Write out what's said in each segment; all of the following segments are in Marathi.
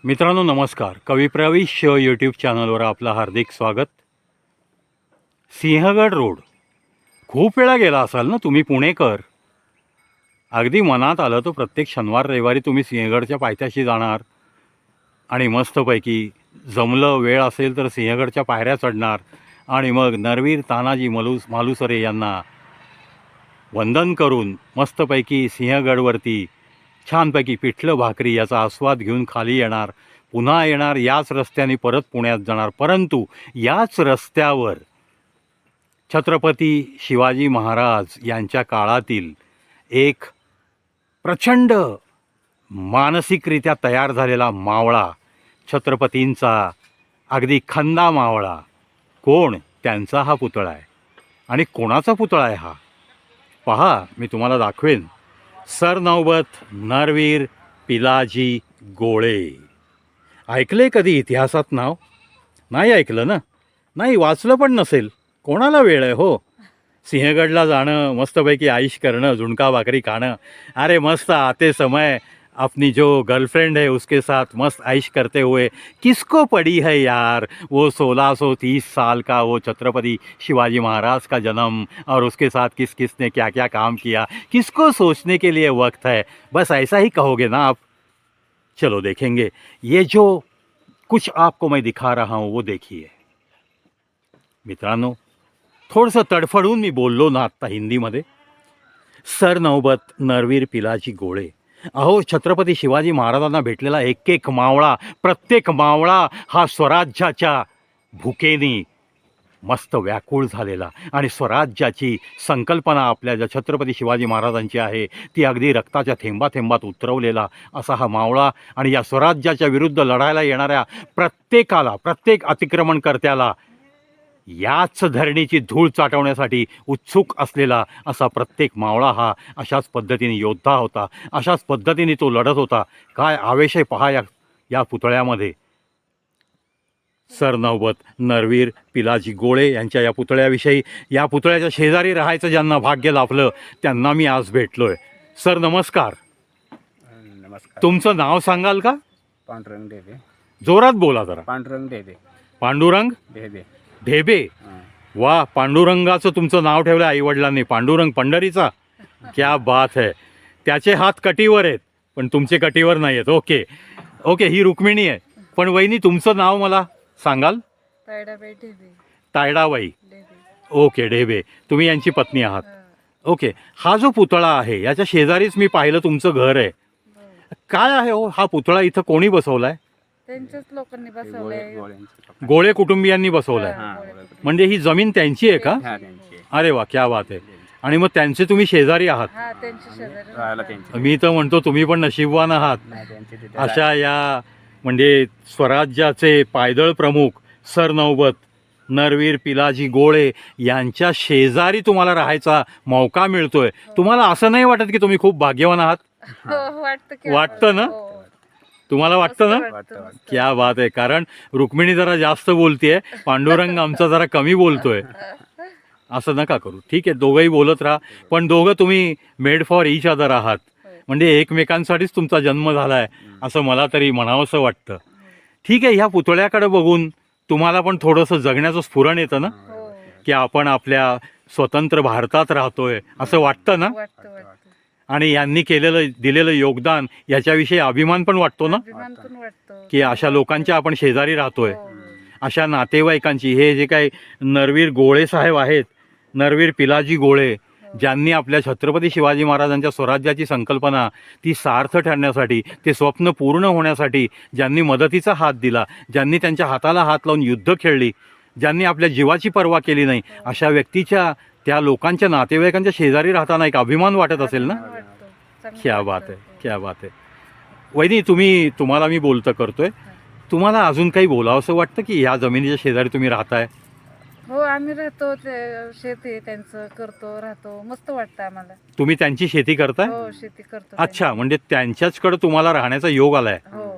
मित्रांनो नमस्कार. कवी प्रवेश यूट्यूब चॅनलवर आपलं हार्दिक स्वागत. सिंहगड रोड खूप वेळा गेला असाल ना तुम्ही पुणेकर. अगदी मनात आलं तर प्रत्येक शनिवार रविवारी तुम्ही सिंहगडच्या पायथ्याशी जाणार आणि मस्तपैकी जमलं वेळ असेल तर सिंहगडच्या पायऱ्या चढणार आणि मग नरवीर तानाजी मालुसरे यांना वंदन करून मस्तपैकी सिंहगडवरती छानपैकी पिठलं भाकरी याचा आस्वाद घेऊन खाली येणार, पुन्हा येणार, याच रस्त्याने परत पुण्यात जाणार. परंतु याच रस्त्यावर छत्रपती शिवाजी महाराज यांच्या काळातील एक प्रचंड मानसिकरित्या तयार झालेला मावळा, छत्रपतींचा अगदी खंदा मावळा, कोण त्यांचा हा पुतळा आहे. आणि कोणाचा पुतळा आहे हा पहा, मी तुम्हाला दाखवेन. सरनौबत नरवीर पिलाजी गोळे. ऐकले कधी इतिहासात नाव? नाही ऐकलं ना? नाही वाचलं पण नसेल. कोणाला वेळ आहे हो सिंहगडला जाणं, मस्तपैकी आईश करणं, झुणका भाकरी खाणं. अरे मस्त आते समय अपनी जो गर्लफ्रेंड है उसके साथ मस्त ऐश करते हुए किसको पड़ी है यार वो 1630 साल का वो छत्रपति शिवाजी महाराज का जन्म, और उसके साथ किस किस ने क्या क्या काम किया, किसको सोचने के लिए वक्त है. बस ऐसा ही कहोगे ना आप? चलो देखेंगे. ये जो कुछ आपको मैं दिखा रहा हूँ वो देखिए मित्रांनो. थोडंसं तडफडून मी बोललो ना आत्ता हिंदीमध्ये. सरनौबत नरवीर पिलाजी गोळे. अहो, छत्रपती शिवाजी महाराजांना भेटलेला एक एक मावळा, प्रत्येक मावळा हा स्वराज्याच्या भुकेने मस्त व्याकुळ झालेला आणि स्वराज्याची संकल्पना आपल्या ज्या छत्रपती शिवाजी महाराजांची आहे ती अगदी रक्ताच्या थेंबाथेंबात उतरवलेला असा हा मावळा. आणि या स्वराज्याच्या विरुद्ध लढायला येणाऱ्या प्रत्येकाला, प्रत्येक अतिक्रमणकर्त्याला याच धरणीची धूळ चाटवण्यासाठी उत्सुक असलेला असा प्रत्येक मावळा हा अशाच पद्धतीने योद्धा होता. अशाच पद्धतीने तो लढत होता. काय आवेश आहे पहा या पुतळ्यामध्ये. सरनौबत नरवीर पिलाजी गोळे यांच्या या पुतळ्याविषयी, या पुतळ्याच्या शेजारी राहायचं ज्यांना भाग्य लाभलं त्यांना मी आज भेटलोय. सर नमस्कार. नमस्कार. तुमचं नाव सांगाल का? पांडुरंग ढेबे. जोरात बोला जरा. पांडुरंग ढेबे. पांडुरंग ढेबे. ढेबे. वा, पांडुरंगाचं तुमचं नाव ठेवलं आईवडिलांनी, पांडुरंग पंढरीचा. क्या बात है. त्याचे हात कटीवर आहेत पण तुमचे कटीवर नाही आहेत. ओके ओके, ही रुक्मिणी आहे. पण वहिनी तुमचं नाव मला सांगाल? तायडाबाई ढेबे. तायडाबाई. ढेबे. ओके, ढेबे. तुम्ही यांची पत्नी आहात. ओके. हा जो पुतळा आहे याच्या शेजारीच मी पाहिलं तुमचं घर आहे. काय आहे हो हा पुतळा? इथं कोणी बसवलाय? त्यांच्याच लोकांनी बसवलंय. गोळे कुटुंबियांनी बसवलाय. म्हणजे ही जमीन त्यांची आहे का? अरे वा, क्या बात आहे. आणि मग त्यांचे तुम्ही शेजारी आहात? हा, त्यांच्या शेजारी. मी तर म्हणतो तुम्ही पण नशीबवान आहात. अशा या म्हणजे स्वराज्याचे पायदळ प्रमुख सरनौबत नरवीर पिलाजी गोळे यांच्या शेजारी तुम्हाला राहायचा मौका मिळतोय. तुम्हाला असं नाही वाटत की तुम्ही खूप भाग्यवान आहात? वाटतं ना? तुम्हाला वाटतं ना? क्या बात आहे. कारण रुक्मिणी जरा जास्त बोलतेय, पांडुरंग आमचा जरा कमी बोलतोय. असं नका करू. ठीक आहे, दोघंही बोलत राहा, पण दोघं तुम्ही मेड फॉर ईच अदर आहात. म्हणजे एकमेकांसाठीच तुमचा जन्म झालाय असं मला तरी म्हणावंसं वाटतं. ठीक आहे, ह्या पुतळ्याकडे बघून तुम्हाला पण थोडंसं जगण्याचं स्फुरण येतं ना, की आपण आपल्या स्वतंत्र भारतात राहतोय असं वाटतं ना. आणि यांनी दिलेलं योगदान याच्याविषयी अभिमान पण वाटतो ना, की अशा लोकांच्या आपण शेजारी राहतोय. अशा नातेवाईकांची, हे जे काही नरवीर गोळे साहेब आहेत, नरवीर पिलाजी गोळे, ज्यांनी आपल्या छत्रपती शिवाजी महाराजांच्या स्वराज्याची संकल्पना ती सार्थ ठरण्यासाठी, ते स्वप्न पूर्ण होण्यासाठी ज्यांनी मदतीचा हात दिला, ज्यांनी त्यांच्या हाताला हात लावून युद्ध खेळली, ज्यांनी आपल्या जीवाची पर्वा केली नाही, अशा व्यक्तीच्या, त्या लोकांच्या नातेवाईकांच्या शेजारी राहताना एक अभिमान वाटत असेल ना. क्या बात आहे, क्या बात आहे. वहिनी तुम्हाला मी बोलतं करतोय, तुम्हाला अजून काही बोलावंसं वाटतं की ह्या जमिनीच्या शेजारी तुम्ही राहताय? हो, आम्ही राहतो, ते शेती त्यांचं करतो, राहतो. मस्त वाटतं आम्हाला. तुम्ही त्यांची शेती करताय? हो, शेती करतो. अच्छा, म्हणजे त्यांच्याचकडे तुम्हाला राहण्याचा योग आलाय. हो,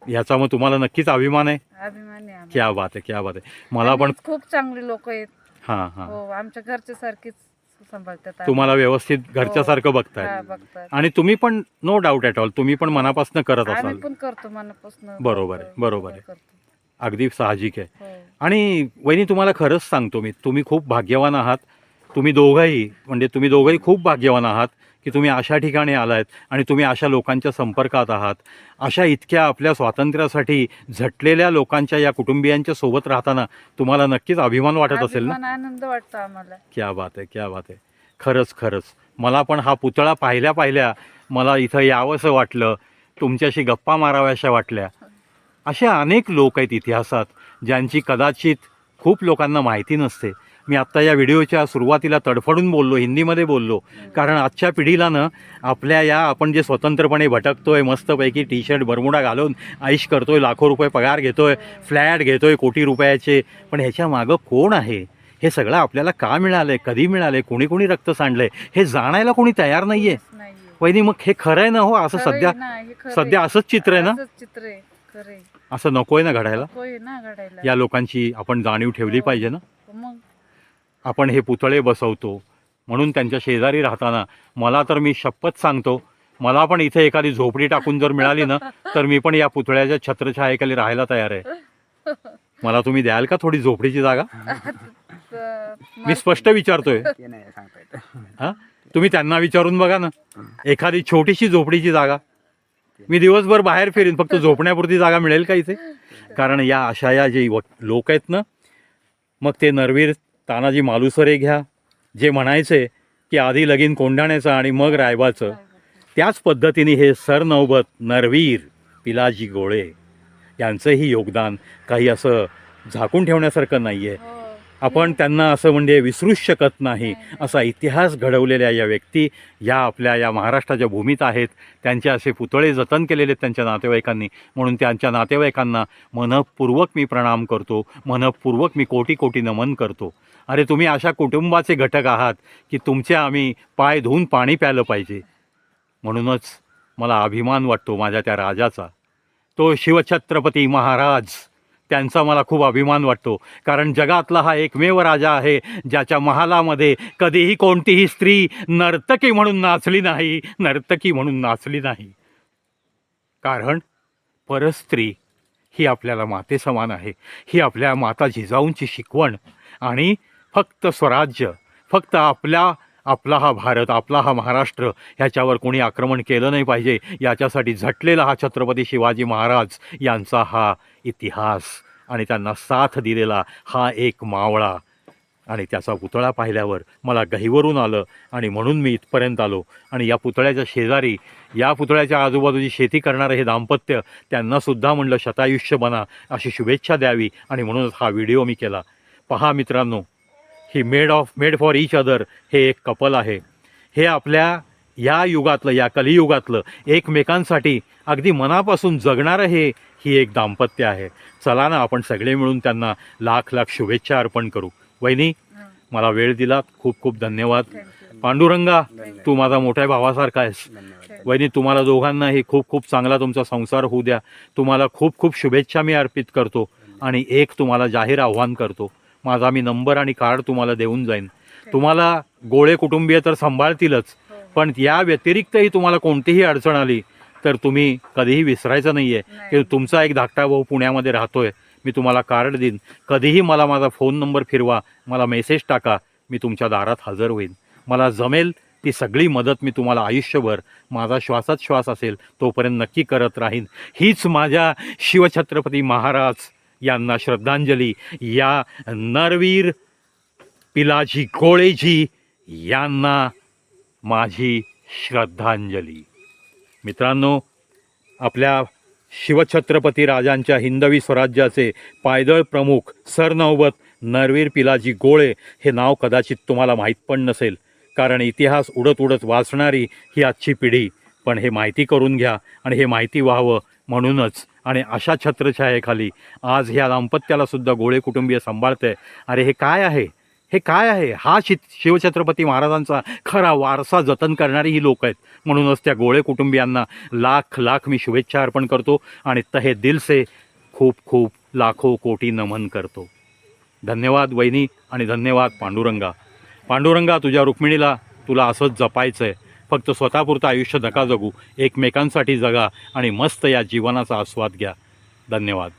याचा मग तुम्हाला नक्कीच अभिमान आहे. अभिमान आहे. क्या बात आहे, क्या बात आहे. मला पण खूप चांगले लोक आहेत. हां हां. हो, आमच्या घरच्या सारखीच सांभाळतात आम्ही. तुम्हाला व्यवस्थित घरच्यासारखं बघताय हा, बघतात. आणि तुम्ही पण नो डाऊट ॲट ऑल तुम्ही पण मनापासून करत आम्ही असाल. पण करतो मनापासून. बरोबर आहे, बरोबर आहे. करतो. अगदी साहजिक आहे. हो. आणि वहिनी तुम्हाला खरंच सांगतो मी, तुम्ही खूप भाग्यवान आहात. तुम्ही दोघंही खूप भाग्यवान आहात की तुम्ही अशा ठिकाणी आलात आणि तुम्ही अशा लोकांच्या संपर्कात आहात. अशा इतक्या आपल्या स्वातंत्र्यासाठी झटलेल्या लोकांच्या या कुटुंबियांच्या सोबत राहताना तुम्हाला नक्कीच अभिमान वाटत असेल ना? अभिमान, आनंद वाटतो आम्हाला. क्या बात आहे, क्या बात आहे. खरंच मला पण हा पुतळा पाहिल्या मला इथं यावंसं वाटलं, तुमच्याशी गप्पा माराव्याशा वाटल्या. असे अनेक लोक आहेत इतिहासात ज्यांची कदाचित खूप लोकांना माहिती नसते. मी आत्ता या व्हिडिओच्या सुरुवातीला तडफडून बोललो, हिंदीमध्ये बोललो, कारण आजच्या पिढीला ना आपल्या आपण जे स्वतंत्रपणे भटकतोय, मस्तपैकी टी शर्ट बरमुडा घालून आईश करतोय, लाखो रुपये पगार घेतोय, फ्लॅट घेतोय कोटी रुपयाचे, पण ह्याच्या मागं कोण आहे, हे सगळं आपल्याला का मिळालंय, कधी मिळालंय, कोणी रक्त सांडलंय, हे जाणायला कोणी तयार नाहीये. नाहीये. वहिनी मग हे खरं आहे ना? हो, असं खरं सध्या आहे ना, हे खरं आहे. सध्या असंच चित्र आहे ना? असंच चित्र आहे, खरं आहे. असं नकोय ना घडायला? होय ना घडायला. या लोकांची आपण जाणीव ठेवली हो. पाहिजे ना. मग आपण हे पुतळे बसवतो म्हणून त्यांच्या शेजारी राहताना मला तर मी शपथ सांगतो, मला पण इथे एखादी झोपडी टाकून जर मिळाली ना तर मी पण या पुतळ्याच्या छत्रछायेखाली राहायला तयार आहे. मला तुम्ही द्याल का थोडी झोपडीची जागा? मी स्पष्ट विचारतोय. ते नाही सांगता येत. हां, तुम्ही त्यांना विचारून बघा ना, एखादी छोटीशी झोपडीची जागा. मी दिवसभर बाहेर फिरीन, फक्त झोपण्यापुरती जागा मिळेल का इथे? कारण या अशा या जे लोक आहेत ना, मग ते नरवीर तानाजी मालुसरे घ्या, जे म्हणायचे की आधी लगीन कोंढाण्याचं आणि मग रायबाचं, त्याच पद्धतीने हे सरनौबत नरवीर पिलाजी गोळे यांचंही योगदान काही असं झाकून ठेवण्यासारखं नाही आहे. हो. आपण त्यांना असं म्हणजे विसरूच शकत नाही. असा इतिहास घडवलेल्या या व्यक्ती या आपल्या या महाराष्ट्राच्या भूमीत आहेत. त्यांचे असे पुतळे जतन केलेले त्यांच्या नातेवाईकांनी, म्हणून त्यांच्या नातेवाईकांना मनःपूर्वक मी प्रणाम करतो, मनःपूर्वक मी कोटी नमन करतो. अरे तुम्ही अशा कुटुंबाचे घटक आहात की तुमचे आम्ही पाय धुवून पाणी प्यायलं पाहिजे. म्हणूनच मला अभिमान वाटतो माझ्या त्या राजाचा, तो शिवछत्रपती महाराज, त्यांचा मला खूप अभिमान वाटतो. कारण जगातला हा एकमेव राजा आहे ज्याच्या महालामध्ये कधीही कोणतीही स्त्री नर्तकी म्हणून नाचली नाही. कारण परस्त्री ही आपल्याला माते समान आहे. ही आपल्या माता जिजाऊंची शिकवण. आणि फक्त स्वराज्य, फक्त आपला हा भारत, आपला हा महाराष्ट्र, ह्याच्यावर कोणी आक्रमण केलं नाही पाहिजे, याच्यासाठी झटलेला हा छत्रपती शिवाजी महाराज यांचा हा इतिहास आणि त्यांना साथ दिलेला हा एक मावळा. आणि त्याचा पुतळा पाहिल्यावर मला गहिवरून आलं आणि म्हणून मी इथपर्यंत आलो. आणि या पुतळ्याच्या शेजारी, या पुतळ्याच्या आजूबाजूची शेती करणारं हे दाम्पत्य, त्यांनासुद्धा म्हणलं शतायुष्य बना अशी शुभेच्छा द्यावी, आणि म्हणूनच हा व्हिडिओ मी केला. पहा मित्रांनो, he made for each other हे एक कपल आहे. हे आपल्या या युगातलं, या कलियुगातलं एकमेकांसाठी अगदी मनापासून जगणारं ही एक दाम्पत्य आहे. चला ना, आपण सगळे मिळून त्यांना लाख शुभेच्छा अर्पण करू. वहिनी, मला वेळ दिलात, खूप धन्यवाद. थँक्यू. पांडुरंगा, तू माझा मोठ्या भावासारखा आहेस. धन्यवाद. वहिनी, तुम्हाला दोघांनाही खूप चांगला तुमचा संसार होऊ द्या. तुम्हाला खूप शुभेच्छा मी अर्पित करतो. आणि एक तुम्हाला जाहीर आव्हान करतो, माझा मी नंबर आणि कार्ड तुम्हाला देऊन जाईन. तुम्हाला गोळे कुटुंबीय तर सांभाळतीलच, हो. पण या व्यतिरिक्तही तुम्हाला कोणतीही अडचण आली तर तुम्ही कधीही विसरायचं नाही आहे की नाही. तुमचा एक धाकटा भाऊ पुण्यामध्ये राहतोय. मी तुम्हाला कार्ड देईन. कधीही मला माझा फोन नंबर फिरवा, मला मेसेज टाका, मी तुमच्या दारात हजर होईन. मला जमेल ती सगळी मदत मी तुम्हाला आयुष्यभर, माझा श्वासात श्वास असेल तोपर्यंत नक्की करत राहीन. हीच माझ्या शिवछत्रपती महाराज यांना श्रद्धांजली, या नरवीर पिलाजी गोळेजी यांना माझी श्रद्धांजली. मित्रांनो, आपल्या शिवछत्रपती राजांच्या हिंदवी स्वराज्याचे पायदळ प्रमुख सरनौबत नरवीर पिलाजी गोळे हे नाव कदाचित तुम्हाला माहीत पण नसेल, कारण इतिहास उडत वाचणारी ही आजची पिढी. पण हे माहिती करून घ्या आणि हे माहिती व्हावं म्हणूनच. आणि अशा छत्रछायेखाली आज ह्या दाम्पत्यालासुद्धा गोळे कुटुंबीय सांभाळते. अरे हे काय आहे, हे काय आहे? हा शिवछत्रपती महाराजांचा खरा वारसा जतन करणारी ही लोक आहेत. म्हणूनच त्या गोळे कुटुंबियांना लाख मी शुभेच्छा अर्पण करतो आणि तहे दिल से खूप लाखो कोटी नमन करतो. धन्यवाद वहिनी आणि धन्यवाद पांडुरंगा. पांडुरंगा, तुझ्या रुक्मिणीला तुला असंच जपायचं आहे. फक्त स्वतःपुरतं आयुष्य नका जगू, एकमेकांसाठी जगा आणि मस्त या जीवनाचा आस्वाद घ्या. धन्यवाद.